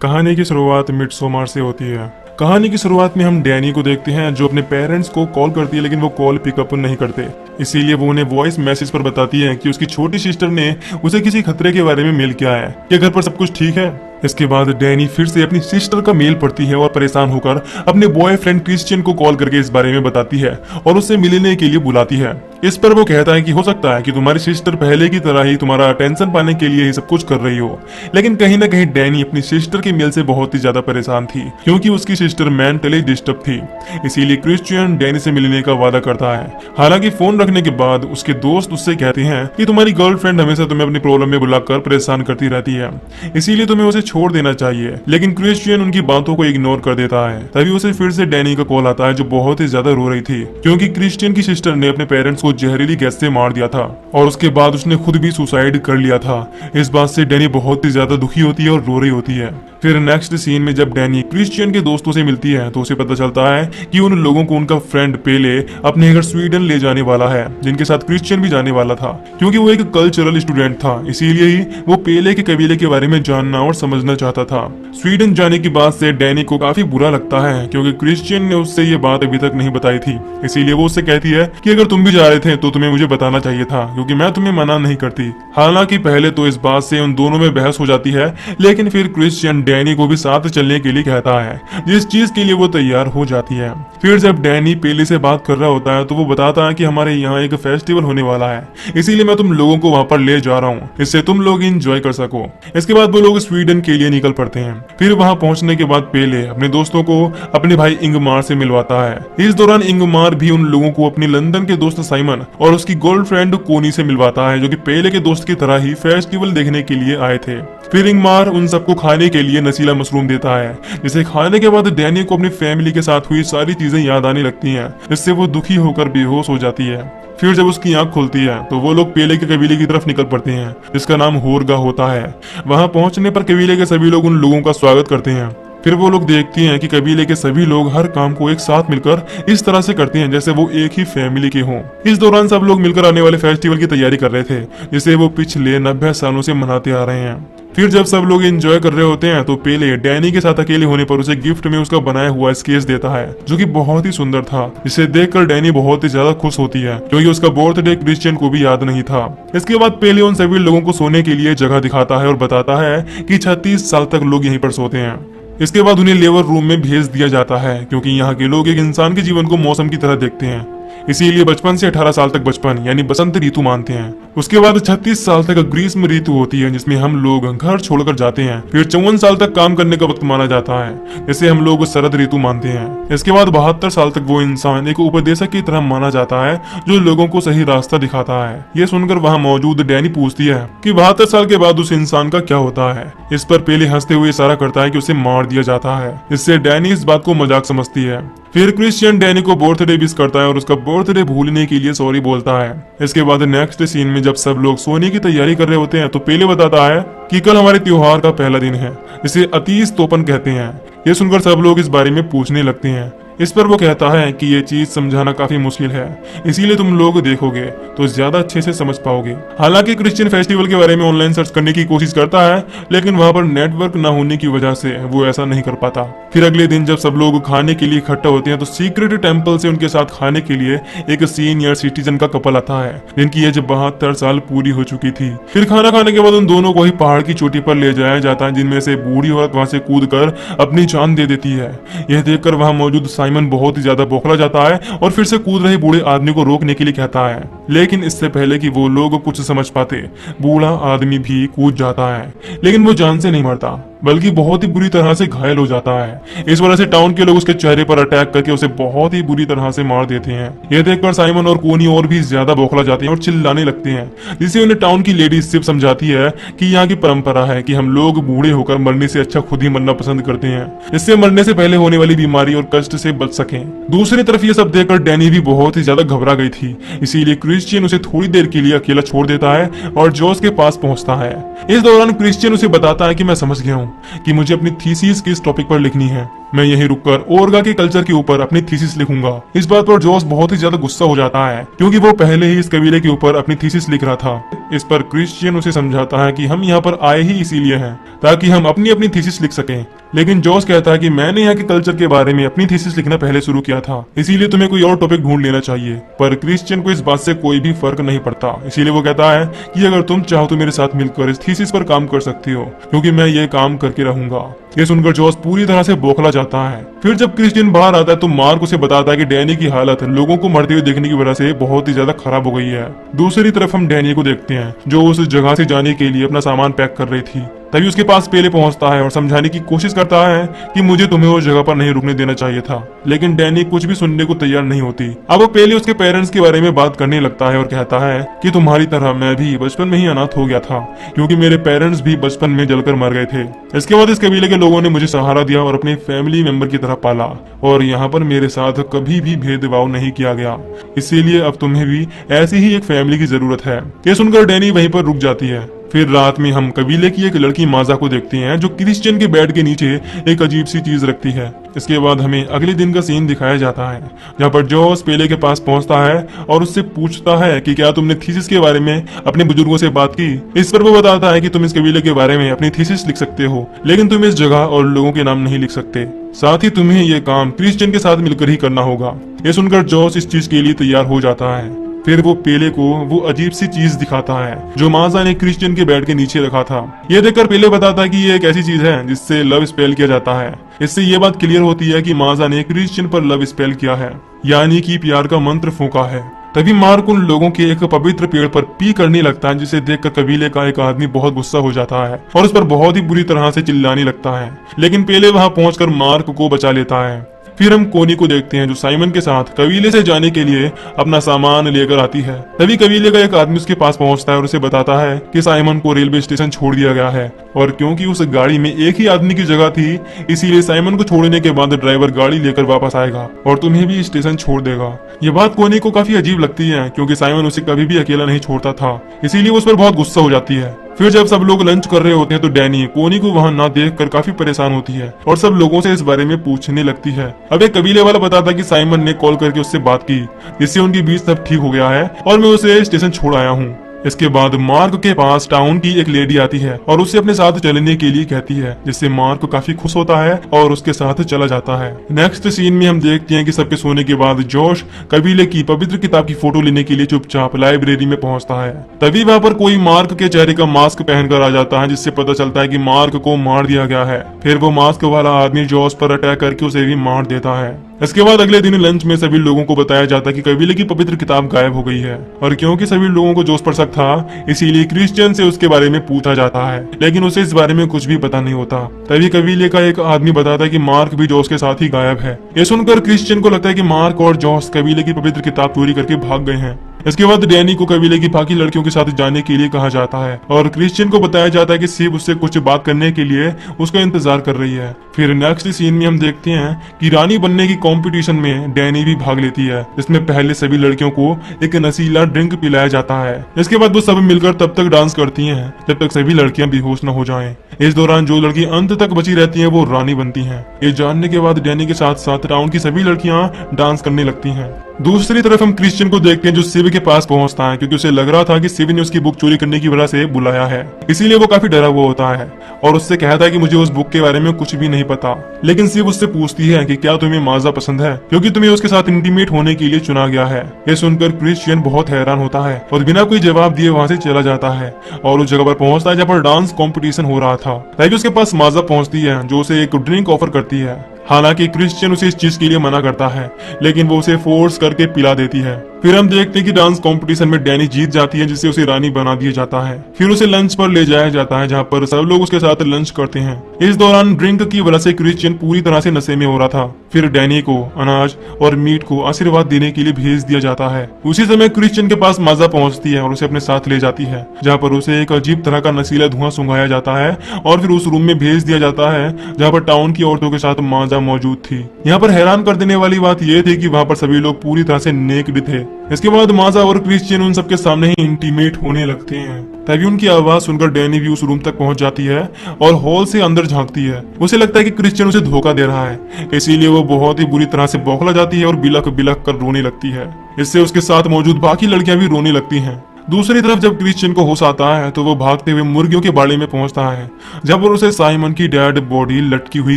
कहानी की शुरुआत मिडसोमर से होती है। कहानी की शुरुआत में हम डैनी को देखते हैं जो अपने पेरेंट्स को कॉल करती है, लेकिन वो कॉल पिकअप नहीं करते। इसीलिए वो उन्हें वॉइस मैसेज पर बताती है कि उसकी छोटी सिस्टर ने उसे किसी खतरे के बारे में मेल किया है। क्या घर पर सब कुछ ठीक है? इसके बाद डैनी फिर से अपनी सिस्टर का मेल पढ़ती है और परेशान होकर अपने बॉयफ्रेंड क्रिश्चियन को कॉल करके इस बारे में बताती है और उससे मिलने के लिए बुलाती है। इस पर वो कहता है कि हो सकता है कि तुम्हारी सिस्टर पहले की तरह ही तुम्हारा अटेंशन पाने के लिए ही सब कुछ कर रही हो, लेकिन कहीं ना कहीं डैनी अपनी सिस्टर के मेल से बहुत ही ज्यादा परेशान थी क्योंकि उसकी सिस्टर मेंटली डिस्टर्ब थी। इसीलिए क्रिश्चियन डैनी से मिलने का वादा करता है। हालांकि फोन रखने के बाद उसके दोस्त उससे कहते हैं कि तुम्हारी गर्लफ्रेंड हमेशा तुम्हें अपनी प्रॉब्लम में बुलाकर परेशान करती रहती है, इसीलिए तुम्हें उसे छोड़ देना चाहिए। लेकिन क्रिश्चियन उनकी बातों को इग्नोर कर देता है। तभी उसे फिर से डैनी का कॉल आता है जो बहुत ही ज्यादा रो रही थी क्योंकि क्रिश्चियन की सिस्टर ने अपने पेरेंट्स को जहरीली गैस से मार दिया था और उसके बाद उसने खुद भी सुसाइड कर लिया था। इस बात से डैनी बहुत ही ज्यादा दुखी होती है और रो रही होती है। फिर नेक्स्ट सीन में जब डैनी क्रिश्चियन के दोस्तों से मिलती है तो उसे पता चलता है कि उन लोगों को उनका फ्रेंड पेले अपने घर स्वीडन ले जाने वाला है, जिनके साथ क्रिश्चियन भी जाने वाला था। क्योंकि वो एक कल्चरल स्टूडेंट था, इसीलिए ही वो पेले के कबीले के बारे में जानना और समझना चाहता था। स्वीडन जाने की बात से डैनी को काफी बुरा लगता है क्योंकि क्रिश्चियन ने उससे ये बात अभी तक नहीं बताई थी। इसीलिए वो उससे कहती है कि अगर तुम भी जा रहे थे तो तुम्हें मुझे बताना चाहिए था क्योंकि मैं तुम्हें मना नहीं करती। हालांकि पहले तो इस बात से उन दोनों में बहस हो जाती है, लेकिन फिर क्रिश्चियन डैनी को भी साथ चलने के लिए कहता है, जिस चीज के लिए वो तैयार हो जाती है। फिर जब डैनी पेले से बात कर रहा होता है तो वो बताता है कि हमारे यहाँ एक फेस्टिवल होने वाला है, इसीलिए मैं तुम लोगों को वहाँ पर ले जा रहा हूँ, इससे तुम लोग एंजॉय कर सको। इसके बाद वो लोग स्वीडन के लिए निकल पड़ते हैं। फिर वहाँ पहुंचने के बाद पेले अपने दोस्तों को अपने भाई इंगमार से मिलवाता है। इस दौरान इंगमार भी उन लोगों को अपनी लंदन के दोस्त साइमन और उसकी गर्लफ्रेंड कोनी से मिलवाता है, जो कि पेले के दोस्त की तरह ही फेस्टिवल देखने के लिए आए थे। फिर इंगमार उन सबको खाने के लिए नशीला मशरूम देता है, जिसे खाने के बाद डैनी को अपनी फैमिली के साथ हुई सारी चीजें याद आने लगती हैं, जिससे वो दुखी होकर बेहोश हो जाती है। फिर जब उसकी आंख खुलती है तो वो लोग पेले के कबीले की तरफ निकल पड़ते हैं, जिसका नाम होरगा होता है। वहां पहुंचने पर कबीले के सभी लोग उन लोगों का स्वागत करते हैं। फिर वो लोग देखती हैं कि कबीले के सभी लोग हर काम को एक साथ मिलकर इस तरह से करते हैं जैसे वो एक ही फैमिली के हों। इस दौरान सब लोग मिलकर आने वाले फेस्टिवल की तैयारी कर रहे थे, जिसे वो पिछले 90 सालों से मनाते आ रहे हैं। फिर जब सब लोग एंजॉय कर रहे होते हैं तो पेले डैनी के साथ अकेले होने पर उसे गिफ्ट में उसका बनाया हुआ स्केच देता है, जो कि बहुत ही सुंदर था, जिसे देखकर डैनी बहुत ही ज्यादा खुश होती है क्योंकि उसका बर्थडे क्रिश्चियन को भी याद नहीं था। इसके बाद पेले उन सभी लोगों को सोने के लिए जगह दिखाता है और बताता है कि 36 साल तक लोग यहीं पर सोते हैं। इसके बाद उन्हें लेबर रूम में भेज दिया जाता है क्योंकि यहाँ के लोग एक इंसान के जीवन को मौसम की तरह देखते हैं, इसीलिए बचपन से 18 साल तक बचपन यानी बसंत ऋतु मानते हैं। उसके बाद 36 साल तक ग्रीष्म ऋतु होती है, जिसमें हम लोग घर छोड़कर जाते हैं। फिर 54 साल तक काम करने का वक्त माना जाता है, जिसे हम लोग शरद ऋतु मानते हैं। इसके बाद 72 साल तक वो इंसान एक उपदेशक की तरह माना जाता है, जो लोगों को सही रास्ता दिखाता है। ये सुनकर वहाँ मौजूद डैनी पूछती है कि 72 साल के बाद उस इंसान का क्या होता है। इस पर पेले हंसते हुए इशारा करता है कि उसे मार दिया जाता है। इससे डैनी इस बात को मजाक समझती है। फिर क्रिश्चियन डैनी को बर्थडे विश करता है और उसका बर्थडे भूलने के लिए सॉरी बोलता है। इसके बाद नेक्स्ट सीन में जब सब लोग सोने की तैयारी कर रहे होते हैं तो पेले बताता है कि कल हमारे त्योहार का पहला दिन है, इसे अतीश तोपन कहते हैं। ये सुनकर सब लोग इस बारे में पूछने लगते हैं। इस पर वो कहता है कि ये चीज समझाना काफी मुश्किल है, इसीलिए तुम लोग देखोगे तो ज्यादा अच्छे से समझ पाओगे। हालांकि क्रिश्चियन फेस्टिवल के बारे में ऑनलाइन सर्च करने की कोशिश करता है, लेकिन वहां पर नेटवर्क न होने की वजह से वो ऐसा नहीं कर पाता। फिर अगले दिन जब सब लोग खाने के लिए इकट्ठा होते हैं तो सीक्रेट टेम्पल से उनके साथ खाने के लिए एक सीनियर सिटीजन का कपल आता है, जिनकी एज 72 साल पूरी हो चुकी थी। फिर खाना खाने के बाद उन दोनों को ही पहाड़ की चोटी पर ले जाया जाता है, जिनमें से बूढ़ी औरत वहां से कूद कर अपनी जान दे देती है। यह देखकर वहां मौजूद साइमन बहुत ही ज्यादा बौखला जाता है और फिर से कूद रहे बूढ़े आदमी को रोकने के लिए कहता है, लेकिन इससे पहले कि वो लोग कुछ समझ पाते, बूढ़ा आदमी भी कूद जाता है। लेकिन वो जान से नहीं मरता, बल्कि बहुत ही बुरी तरह से घायल हो जाता है। इस वजह से टाउन के लोग उसके चेहरे पर अटैक करके उसे बहुत ही बुरी तरह से मार देते हैं। यह देखकर साइमन और कोनी और भी ज्यादा बौखला जाते हैं और चिल्लाने लगते हैं, जिससे उन्हें टाउन की लेडीज सिर्फ समझाती है कि यहाँ की परंपरा है कि हम लोग बूढ़े होकर मरने से अच्छा खुद ही मरना पसंद करते हैं, इससे मरने से पहले होने वाली बीमारी और कष्ट से बच सकें। दूसरी तरफ ये सब देखकर डैनी भी बहुत ही ज्यादा घबरा गई थी, इसीलिए क्रिश्चियन उसे थोड़ी देर के लिए अकेला छोड़ देता है और जॉस के पास पहुंचता है। इस दौरान क्रिश्चियन उसे बताता है कि मैं समझ गया हूँ कि मुझे अपनी थीसिस किस टॉपिक पर लिखनी है। मैं यहीं रुककर ओरगा के कल्चर के ऊपर अपनी थीसिस लिखूंगा। इस बात पर जॉस बहुत ही ज्यादा गुस्सा हो जाता है क्योंकि वो पहले ही इस कबीले के ऊपर अपनी थीसिस लिख रहा था। इस पर क्रिश्चियन उसे समझाता है कि हम यहाँ पर आए ही इसीलिए हैं ताकि हम अपनी अपनी थीसिस लिख सकें। लेकिन जॉस कहता है कि मैंने यहाँ के कल्चर के बारे में अपनी थीसिस लिखना पहले शुरू किया था, इसीलिए तुम्हें कोई और टॉपिक ढूंढ लेना चाहिए। पर क्रिश्चियन को इस बात से कोई भी फर्क नहीं पड़ता, इसीलिए वो कहता है कि अगर तुम चाहो तो मेरे साथ मिलकर इस थीसिस पर काम कर सकती हो, क्योंकि मैं ये काम करके रहूंगा। ये सुनकर जॉस पूरी तरह से बौखला जाता है। फिर जब क्रिश्चियन बाहर आता है तो मार्क उसे बताता है कि डैनी की हालत लोगों को मरते हुए देखने की वजह से बहुत ही ज्यादा खराब हो गई है। दूसरी तरफ हम डैनी को देखते हैं जो उस जगह से जाने के लिए अपना सामान पैक कर रही थी। तभी उसके पास पेले पहुंचता है और समझाने की कोशिश करता है कि मुझे तुम्हें उस जगह पर नहीं रुकने देना चाहिए था, लेकिन डैनी कुछ भी सुनने को तैयार नहीं होती। अब वो पेले उसके पेरेंट्स के बारे में बात करने लगता है और कहता है कि तुम्हारी तरह मैं भी बचपन में ही अनाथ हो गया था, क्योंकि मेरे पेरेंट्स भी बचपन में जलकर मर गए थे। इसके बाद इस कबीले के लोगों ने मुझे सहारा दिया और अपने फैमिली मेंबर की तरह पाला, और यहाँ पर मेरे साथ कभी भी भेदभाव नहीं किया गया, इसीलिए अब तुम्हें भी ऐसी ही एक फैमिली की जरूरत है। ये सुनकर डैनी वहीं पर रुक जाती है। फिर रात में हम कबीले की एक लड़की माजा को देखते हैं जो क्रिश्चियन के बेड के नीचे एक अजीब सी चीज रखती है। इसके बाद हमें अगले दिन का सीन दिखाया जाता है जहाँ पर जॉस पेले के पास पहुंचता है और उससे पूछता है कि क्या तुमने थीसिस के बारे में अपने बुजुर्गों से बात की। इस पर वो बताता है कि तुम इस कबीले के बारे में अपनी थीसिस लिख सकते हो, लेकिन तुम इस जगह और लोगों के नाम नहीं लिख सकते। साथ ही तुम्हें ये काम क्रिश्चियन के साथ मिलकर ही करना होगा। ये सुनकर जॉस इस चीज के लिए तैयार हो जाता है। फिर वो पेले को वो अजीब सी चीज दिखाता है जो माजा ने क्रिश्चियन के बेड के नीचे रखा था। ये देखकर पेले बताता है कि ये एक ऐसी चीज है जिससे लव स्पेल किया जाता है। इससे ये बात क्लियर होती है कि माजा ने क्रिश्चियन पर लव स्पेल किया है, यानी कि प्यार का मंत्र फूंका है। तभी मार्क उन लोगों के एक पवित्र पेड़ पर पी करने लगता है, जिसे देखकर कबीले का एक आदमी बहुत गुस्सा हो जाता है और उस पर बहुत ही बुरी तरह से चिल्लाने लगता है। लेकिन पेले वहां पहुंचकर मार्क को बचा लेता है। फिर हम कोनी को देखते हैं जो साइमन के साथ कबीले से जाने के लिए अपना सामान लेकर आती है। तभी कबीले का एक आदमी उसके पास पहुंचता है और उसे बताता है कि साइमन को रेलवे स्टेशन छोड़ दिया गया है, और क्योंकि उस गाड़ी में एक ही आदमी की जगह थी, इसीलिए साइमन को छोड़ने के बाद ड्राइवर गाड़ी लेकर वापस आएगा और तुम्हें भी स्टेशन छोड़ देगा। ये बात कोनी को काफी अजीब लगती है क्योंकि साइमन उसे कभी भी अकेला नहीं छोड़ता था, इसीलिए उस पर बहुत गुस्सा हो जाती है। फिर जब सब लोग लंच कर रहे होते हैं तो डैनी कोनी को वहां ना देखकर काफी परेशान होती है और सब लोगों से इस बारे में पूछने लगती है। अब एक कबीले वाला बताता कि साइमन ने कॉल करके उससे बात की, जिससे उनके बीच सब ठीक हो गया है और मैं उसे स्टेशन छोड़ आया हूँ। इसके बाद मार्क के पास टाउन की एक लेडी आती है और उससे अपने साथ चलने के लिए कहती है, जिससे मार्क काफी खुश होता है और उसके साथ चला जाता है। नेक्स्ट सीन में हम देखते हैं कि सबके सोने के बाद जॉश कबीले की पवित्र किताब की फोटो लेने के लिए चुपचाप लाइब्रेरी में पहुंचता है। तभी वहां पर कोई मार्क के चेहरे का मास्क पहनकर आ जाता है, जिससे पता चलता है कि मार्क को मार दिया गया है। फिर वो मास्क वाला आदमी जॉश पर अटैक करके उसे भी मार देता है। इसके बाद अगले दिन लंच में सभी लोगों को बताया जाता है कि कबीले की पवित्र किताब गायब हो गई है, और क्योंकि सभी लोगों को जोश पर शक था, इसीलिए क्रिश्चियन से उसके बारे में पूछा जाता है, लेकिन उसे इस बारे में कुछ भी पता नहीं होता। तभी कबीले का एक आदमी बताता है कि मार्क भी जोश के साथ ही गायब है। ये सुनकर क्रिश्चियन को लगता है कि मार्क और जोश कबीले की पवित्र किताब चोरी करके भाग गए हैं। इसके बाद डैनी को कबीले की बाकी लड़कियों के साथ जाने के लिए कहा जाता है और क्रिश्चियन को बताया जाता है कि सिव उससे कुछ बात करने के लिए उसका इंतजार कर रही है। फिर नेक्स्ट सीन में हम देखते हैं कि रानी बनने की कंपटीशन में डैनी भी भाग लेती है, जिसमें पहले सभी लड़कियों को एक नशीला ड्रिंक पिलाया जाता है। इसके बाद वो सब मिलकर तब तक डांस करती हैं जब तक सभी लड़कियां बेहोश न हो जाएं। इस दौरान जो लड़की अंत तक बची रहती है वो रानी बनती है। ये जानने के बाद डैनी के साथ साथ टाउन की सभी लड़कियां डांस करने लगती हैं। दूसरी तरफ हम क्रिश्चियन को देखते हैं जो शिव के पास पहुंचता है, क्योंकि उसे लग रहा था कि शिव ने उसकी बुक चोरी करने की वजह से बुलाया है, इसीलिए वो काफी डरा हुआ होता है और उससे कहता है कि मुझे उस बुक के बारे में कुछ भी नहीं पता। लेकिन शिव उससे पूछती है कि क्या तुम्हें माजा पसंद है, क्योंकि तुम्हें उसके साथ इंटीमेट होने के लिए चुना गया है। ये सुनकर क्रिश्चियन बहुत हैरान होता है और बिना कोई जवाब दिए वहां से चला जाता है और उस जगह पर पहुंचता है जहाँ पर डांस कॉम्पिटिशन हो रहा था। तभी उसके पास माजा पहुंचती है जो उसे एक ड्रिंक ऑफर करती है। हालांकि क्रिश्चियन उसे इस चीज के लिए मना करता है, लेकिन वो उसे फोर्स करके पिला देती है। फिर हम देखते हैं कि डांस कंपटीशन में डैनी जीत जाती है, जिससे उसे रानी बना दिया जाता है। फिर उसे लंच पर ले जाया जाता है, जहाँ पर सब लोग उसके साथ लंच करते हैं। इस दौरान ड्रिंक की वजह से क्रिश्चियन पूरी तरह से नशे में हो रहा था। फिर डैनी को अनाज और मीट को आशीर्वाद देने के लिए भेज दिया जाता है। उसी समय क्रिश्चियन के पास माजा पहुंचती है और उसे अपने साथ ले जाती है, जहाँ पर उसे एक अजीब तरह का नशीला धुआं सुंघाया जाता है और फिर उस रूम में भेज दिया जाता है जहाँ पर टाउन की औरतों के साथ माजा मौजूद थी। यहाँ पर हैरान कर देने वाली बात यह थी कि वहाँ पर सभी लोग पूरी तरह से नेक्ड थे। इसके बाद माजा और क्रिश्चियन उन सबके सामने ही इंटीमेट होने लगते हैं। तभी उनकी आवाज सुनकर डैनी भी उस रूम तक पहुंच जाती है और हॉल से अंदर झांकती है। उसे लगता है कि क्रिश्चियन उसे धोखा दे रहा है, इसीलिए वो बहुत ही बुरी तरह से बौखला जाती है और बिलख बिलख कर रोने लगती है। इससे उसके साथ मौजूद बाकी लड़कियां भी रोने लगती हैं। दूसरी तरफ जब क्रिश्चियन को होश आता है तो वो भागते हुए मुर्गियों के बाड़े में पहुंचता है, जब पर उसे साइमन की डेड बॉडी लटकी हुई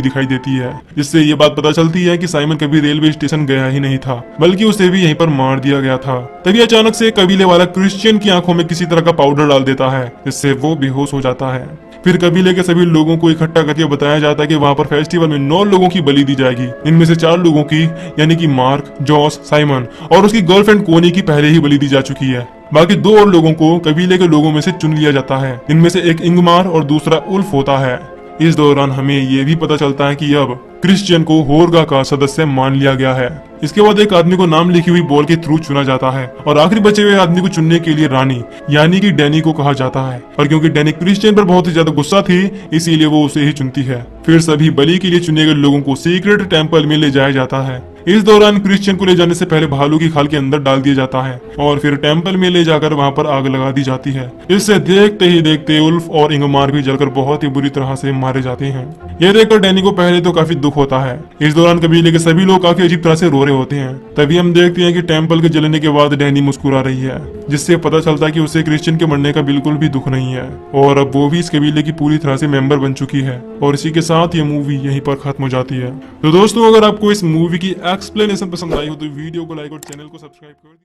दिखाई देती है, जिससे ये बात पता चलती है कि साइमन कभी रेलवे स्टेशन गया ही नहीं था, बल्कि उसे भी यहीं पर मार दिया गया था। तभी अचानक से कबीले वाला क्रिश्चियन की आंखों में किसी तरह का पाउडर डाल देता है, जिससे वो बेहोश हो जाता है। फिर कबीले के सभी लोगों को इकट्ठा करके बताया जाता है कि वहां पर फेस्टिवल में 9 लोगों की बलि दी जाएगी। इनमें से 4 लोगों की, यानी कि मार्क, जॉस, साइमन और उसकी गर्लफ्रेंड कोनी की पहले ही बलि दी जा चुकी है। बाकी 2 और लोगों को कबीले के लोगों में से चुन लिया जाता है। इनमें से एक इंगमार और दूसरा उल्फ होता है। इस दौरान हमें ये भी पता चलता है कि अब क्रिश्चियन को होर्गा का सदस्य मान लिया गया है। इसके बाद एक आदमी को नाम लिखी हुई बॉल के थ्रू चुना जाता है और आखिरी बचे हुए आदमी को चुनने के लिए रानी यानी कि डैनी को कहा जाता है। और क्योंकि डैनी क्रिश्चियन पर बहुत ही ज्यादा गुस्सा थी, इसीलिए वो उसे ही चुनती है। फिर सभी बलि के लिए चुने गए लोगों को सीक्रेट टेंपल में ले जाया जाता है। इस दौरान क्रिश्चियन को ले जाने से पहले भालू की खाल के अंदर डाल दिया जाता है और फिर टेंपल में ले जाकर वहां पर आग लगा दी जाती है। इससे देखते ही देखते उल्फ और इंगमार भी जलकर बहुत ही बुरी तरह से मारे जाते हैं। यह देखकर डैनी को पहले तो काफी दुख होता है। इस दौरान कबीले के सभी लोग काफी अजीब तरह से रो रहे होते हैं। तभी हम देखते हैं कि टेंपल के जलने के बाद डैनी मुस्कुरा रही है, जिससे पता चलता है कि उसे क्रिश्चियन के मरने का बिल्कुल भी दुख नहीं है और अब वो भी इस कबीले की पूरी तरह से मेंबर बन चुकी है। और इसी के साथ ये मूवी यहीं पर खत्म हो जाती है। तो दोस्तों, अगर आपको इस मूवी की एक्सप्लेनेशन पसंद आई हो तो वीडियो को लाइक और चैनल को सब्सक्राइब कर